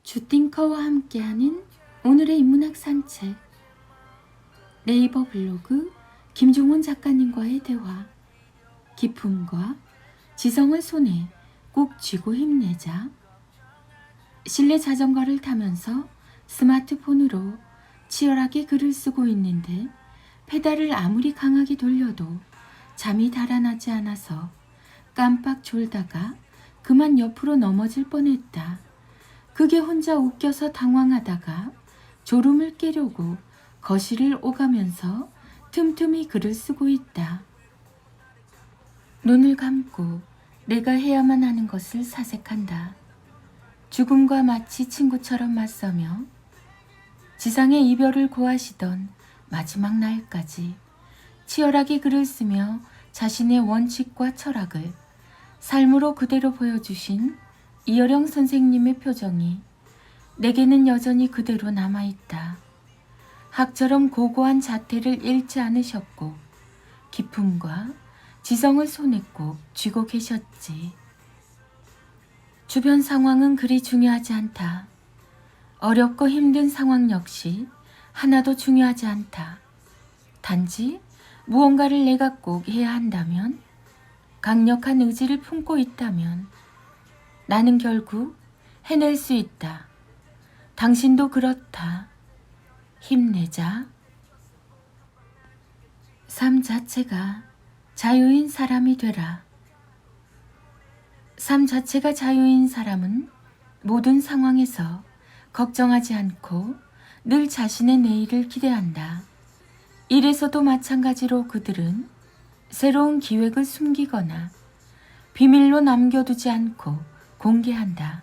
주띵커와 함께하는 오늘의 인문학 산책. 네이버 블로그 김종원 작가님과의 대화. 기품과 지성을 손에 꼭 쥐고 힘내자. 실내 자전거를 타면서 스마트폰으로 치열하게 글을 쓰고 있는데 페달을 아무리 강하게 돌려도 잠이 달아나지 않아서 깜빡 졸다가 그만 옆으로 넘어질 뻔했다. 그게 혼자 웃겨서 당황하다가 졸음을 깨려고 거실을 오가면서 틈틈이 글을 쓰고 있다. 눈을 감고 내가 해야만 하는 것을 사색한다. 죽음과 마치 친구처럼 맞서며 지상의 이별을 고하시던 마지막 날까지 치열하게 글을 쓰며 자신의 원칙과 철학을 삶으로 그대로 보여주신 이어령 선생님의 표정이 내게는 여전히 그대로 남아있다. 학처럼 고고한 자태를 잃지 않으셨고 기품과 지성을 손에 꼭 쥐고 계셨지. 주변 상황은 그리 중요하지 않다. 어렵고 힘든 상황 역시 하나도 중요하지 않다. 단지 무언가를 내가 꼭 해야 한다면, 강력한 의지를 품고 있다면 나는 결국 해낼 수 있다. 당신도 그렇다. 힘내자. 삶 자체가 자유인 사람이 되라. 삶 자체가 자유인 사람은 모든 상황에서 걱정하지 않고 늘 자신의 내일을 기대한다. 일에서도 마찬가지로 그들은 새로운 기획을 숨기거나 비밀로 남겨두지 않고 공개한다.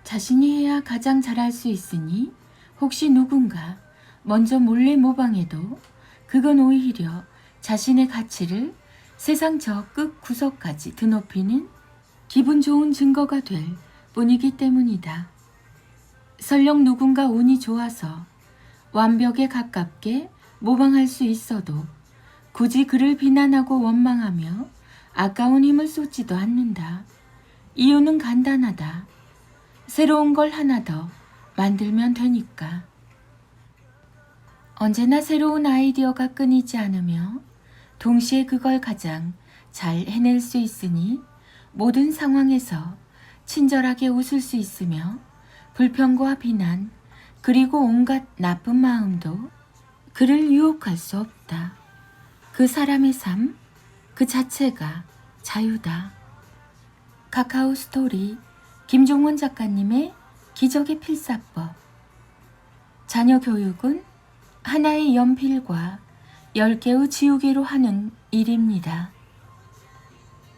자신이 해야 가장 잘할 수 있으니 혹시 누군가 먼저 몰래 모방해도 그건 오히려 자신의 가치를 세상 저 끝 구석까지 드높이는 기분 좋은 증거가 될 뿐이기 때문이다. 설령 누군가 운이 좋아서 완벽에 가깝게 모방할 수 있어도 굳이 그를 비난하고 원망하며 아까운 힘을 쏟지도 않는다. 이유는 간단하다. 새로운 걸 하나 더 만들면 되니까. 언제나 새로운 아이디어가 끊이지 않으며 동시에 그걸 가장 잘 해낼 수 있으니 모든 상황에서 친절하게 웃을 수 있으며 불평과 비난 그리고 온갖 나쁜 마음도 그를 유혹할 수 없다. 그 사람의 삶 그 자체가 자유다. 카카오 스토리 김종원 작가님의 기적의 필사법. 자녀 교육은 하나의 연필과 10개의 지우개로 하는 일입니다.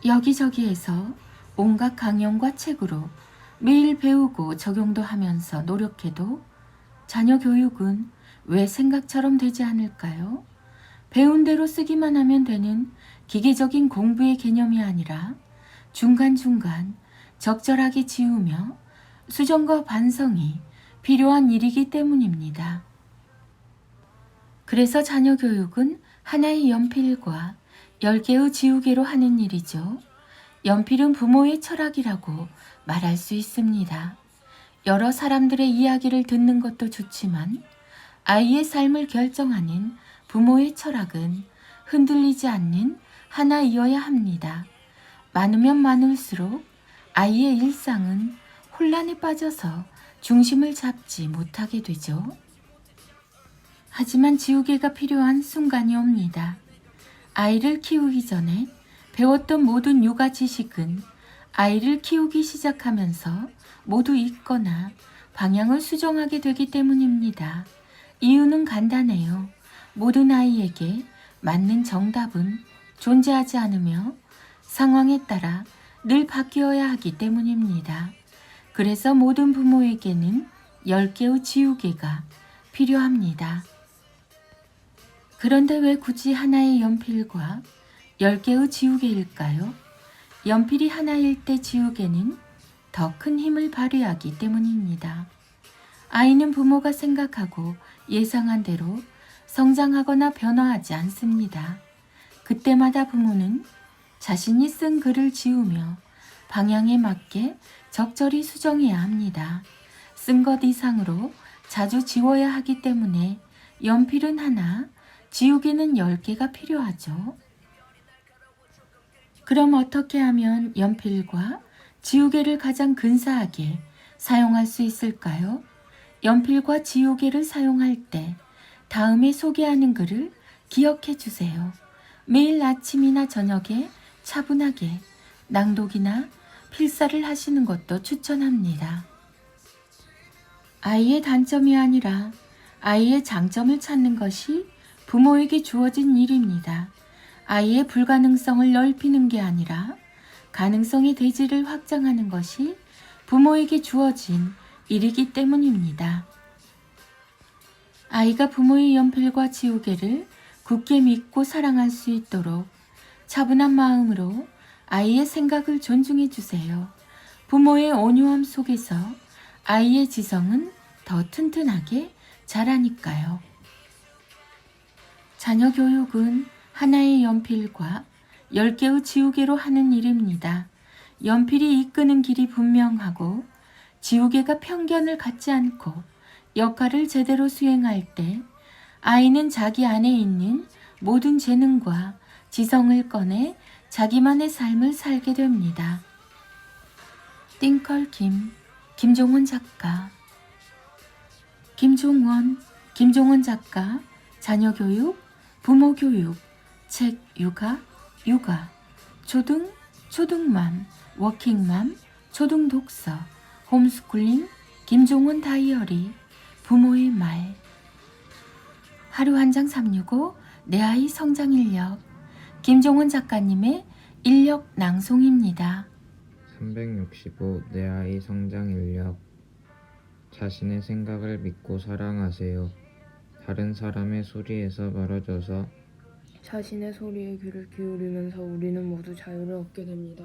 여기저기에서 온갖 강연과 책으로 매일 배우고 적용도 하면서 노력해도 자녀 교육은 왜 생각처럼 되지 않을까요? 배운 대로 쓰기만 하면 되는 기계적인 공부의 개념이 아니라 중간중간 적절하게 지우며 수정과 반성이 필요한 일이기 때문입니다. 그래서 자녀 교육은 하나의 연필과 10개의 지우개로 하는 일이죠. 연필은 부모의 철학이라고 말할 수 있습니다. 여러 사람들의 이야기를 듣는 것도 좋지만 아이의 삶을 결정하는 부모의 철학은 흔들리지 않는 하나이어야 합니다. 많으면 많을수록 아이의 일상은 혼란에 빠져서 중심을 잡지 못하게 되죠. 하지만 지우개가 필요한 순간이 옵니다. 아이를 키우기 전에 배웠던 모든 육아 지식은 아이를 키우기 시작하면서 모두 잊거나 방향을 수정하게 되기 때문입니다. 이유는 간단해요. 모든 아이에게 맞는 정답은 존재하지 않으며 상황에 따라 늘 바뀌어야 하기 때문입니다. 그래서 모든 부모에게는 10개의 지우개가 필요합니다. 그런데 왜 굳이 하나의 연필과 10개의 지우개일까요? 연필이 하나일 때 지우개는 더 큰 힘을 발휘하기 때문입니다. 아이는 부모가 생각하고 예상한 대로 성장하거나 변화하지 않습니다. 그때마다 부모는 자신이 쓴 글을 지우며 방향에 맞게 적절히 수정해야 합니다. 쓴 것 이상으로 자주 지워야 하기 때문에 연필은 하나, 지우개는 10개가 필요하죠. 그럼 어떻게 하면 연필과 지우개를 가장 근사하게 사용할 수 있을까요? 연필과 지우개를 사용할 때 다음에 소개하는 글을 기억해 주세요. 매일 아침이나 저녁에 차분하게 낭독이나 필사를 하시는 것도 추천합니다. 아이의 단점이 아니라 아이의 장점을 찾는 것이 부모에게 주어진 일입니다. 아이의 불가능성을 넓히는 게 아니라 가능성의 대지를 확장하는 것이 부모에게 주어진 일이기 때문입니다. 아이가 부모의 연필과 지우개를 굳게 믿고 사랑할 수 있도록 차분한 마음으로 아이의 생각을 존중해 주세요. 부모의 온유함 속에서 아이의 지성은 더 튼튼하게 자라니까요. 자녀 교육은 하나의 연필과 10개의 지우개로 하는 일입니다. 연필이 이끄는 길이 분명하고 지우개가 편견을 갖지 않고 역할을 제대로 수행할 때 아이는 자기 안에 있는 모든 재능과 지성을 꺼내 자기만의 삶을 살게 됩니다. 띵컬 김종원 작가. 김종원 작가, 자녀교육, 부모교육, 책 육아, 초등맘, 워킹맘, 초등독서, 홈스쿨링, 김종원 다이어리, 부모의 말. 하루 한 장 365, 내 아이 성장 인력. 김종원 작가님의 인력 낭송입니다. 365 내 아이 성장 인력. 자신의 생각을 믿고 사랑하세요. 다른 사람의 소리에서 멀어져서 자신의 소리에 귀를 기울이면서 우리는 모두 자유를 얻게 됩니다.